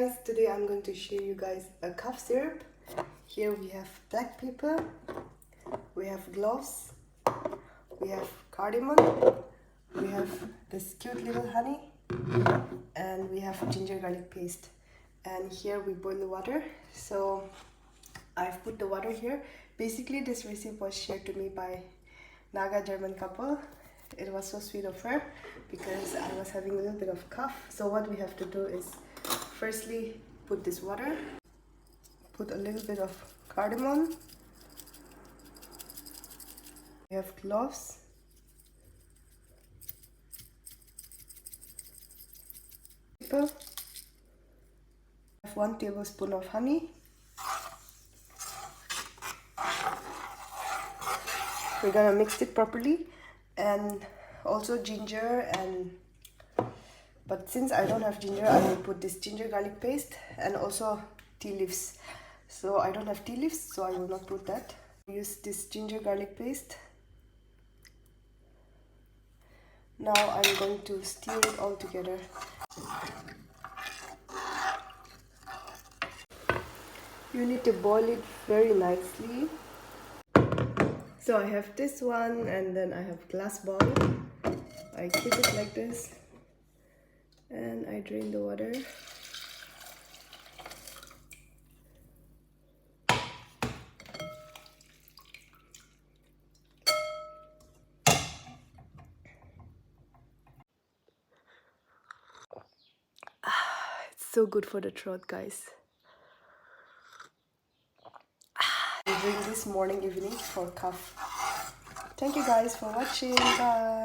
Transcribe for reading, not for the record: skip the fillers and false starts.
Guys, today I'm going to show you guys a cough syrup. Here we have black pepper, we have cloves, we have cardamom, we have this cute little honey, and we have ginger garlic paste. And here we boil the water. So I've put the water here. Basically this recipe was shared to me by Naga German couple. It was so sweet of her because I was having a little bit of cough. So what we have to do is firstly put this water, put a little bit of cardamom, we have cloves, pepper, I have 1 tablespoon of honey. We're gonna mix it properly, and also ginger, but since I don't have ginger, I will put this ginger garlic paste and also tea leaves. So I don't have tea leaves, so I will not put that. Use this ginger garlic paste. Now I'm going to stir it all together. You need to boil it very nicely. So I have this one, and then I have glass bowl. I keep it like this, and I drain the water. It's so good for the throat, guys. I drink this morning, evening for cough. Thank you guys for watching. Bye.